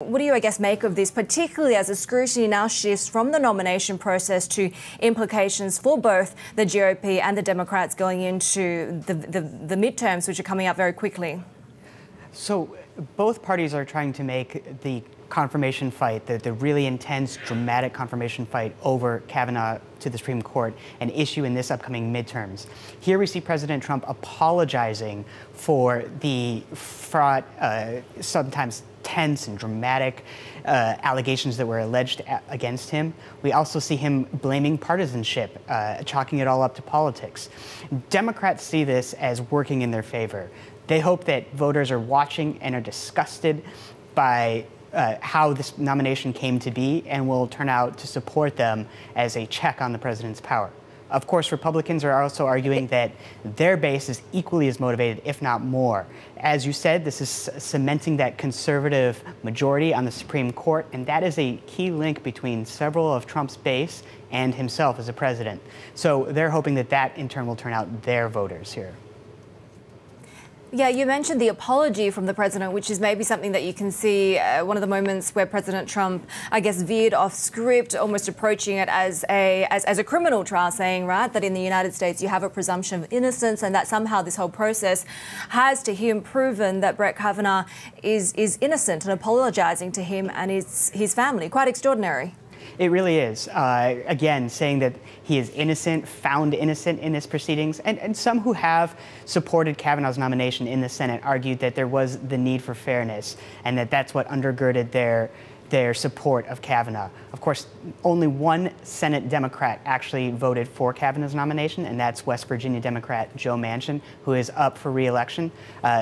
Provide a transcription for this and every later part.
What do you, I guess, make of this, particularly as the scrutiny now shifts from the nomination process to implications for both the GOP and the Democrats going into the midterms, which are coming up very quickly? So both parties are trying to make the confirmation fight, the really intense, dramatic confirmation fight over Kavanaugh to the Supreme Court, an issue in this upcoming midterms. Here we see President Trump apologizing for the fraught, sometimes tense and dramatic allegations that were alleged against him. We also see him blaming partisanship, chalking it all up to politics. Democrats see this as working in their favor. They hope that voters are watching and are disgusted by how this nomination came to be and will turn out to support them as a check on the president's power. Of course, Republicans are also arguing that their base is equally as motivated, if not more. As you said, this is cementing that conservative majority on the Supreme Court, and that is a key link between several of Trump's base and himself as a president. So they're hoping that that, in turn, will turn out their voters here. Yeah, you mentioned the apology from the president, which is maybe something that you can see one of the moments where President Trump, I guess, veered off script, almost approaching it as a criminal trial, saying, right, that in the United States you have a presumption of innocence and that somehow this whole process has to him proven that Brett Kavanaugh is innocent, and apologizing to him and his family. Quite extraordinary. It really is. Again, saying that he is innocent, found innocent in this proceedings. And some who have supported Kavanaugh's nomination in the Senate argued that there was the need for fairness and that that's what undergirded their support of Kavanaugh. Of course, only one Senate Democrat actually voted for Kavanaugh's nomination, and that's West Virginia Democrat Joe Manchin, who is up for re-election.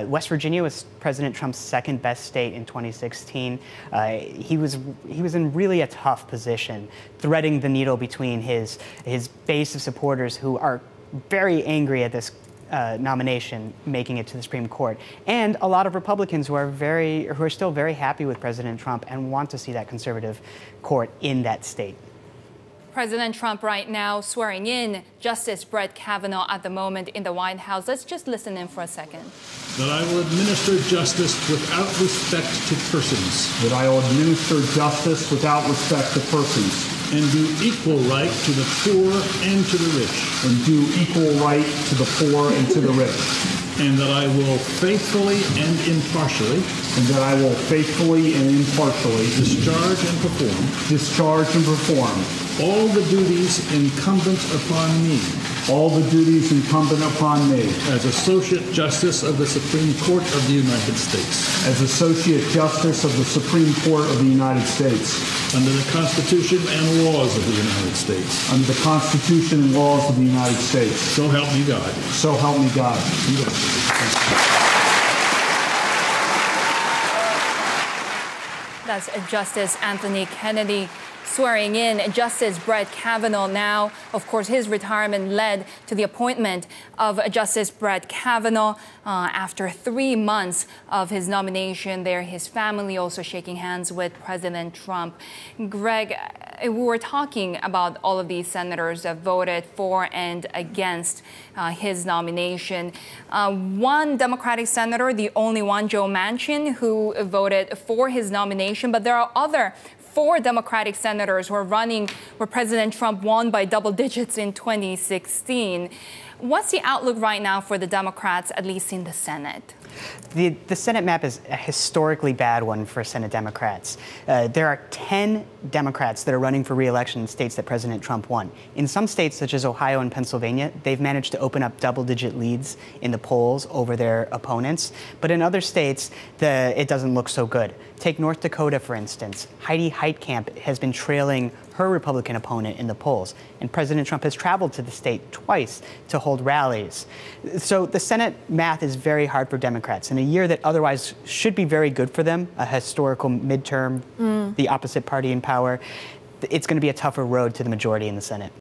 West Virginia was President Trump's second best state in 2016. He was in really a tough position, threading the needle between his base of supporters who are very angry at this nomination making it to the Supreme Court, and a lot of Republicans who are still very happy with President Trump and want to see that conservative court in that state. President Trump right now swearing in Justice Brett Kavanaugh at the moment in the White House. Let's just listen in for a second. That I will administer justice without respect to persons. That I will administer justice without respect to persons. And do equal right to the poor and to the rich. And do equal right to the poor and to the rich. And that I will faithfully and impartially. And that I will faithfully and impartially. Discharge and perform. Discharge and perform. All the duties incumbent upon me. All the duties incumbent upon me. As Associate Justice of the Supreme Court of the United States. As Associate Justice of the Supreme Court of the United States. Under the Constitution and laws of the United States. Under the Constitution and laws of the United States. So help me God. So help me God. That's Justice Anthony Kennedy swearing in Justice Brett Kavanaugh. Now, of course, his retirement led to the appointment of Justice Brett Kavanaugh after 3 months of his nomination there. His family also shaking hands with President Trump. Greg, we were talking about all of these senators that voted for and against his nomination. One Democratic senator, the only one, Joe Manchin, who voted for his nomination, but there are other 4 Democratic senators who are running where President Trump won by double digits in 2016. What's the outlook right now for the Democrats, at least in the Senate? The Senate map is a historically bad one for Senate Democrats. There are 10 Democrats that are running for re-election in states that President Trump won. In some states, such as Ohio and Pennsylvania, they've managed to open up double-digit leads in the polls over their opponents. But in other states, it doesn't look so good. Take North Dakota, for instance. Heidi Heitkamp has been trailing her Republican opponent in the polls, and President Trump has traveled to the state twice to hold rallies. So the Senate math is very hard for Democrats. In a year that otherwise should be very good for them, a historical midterm, the opposite party in power, it's going to be a tougher road to the majority in the Senate.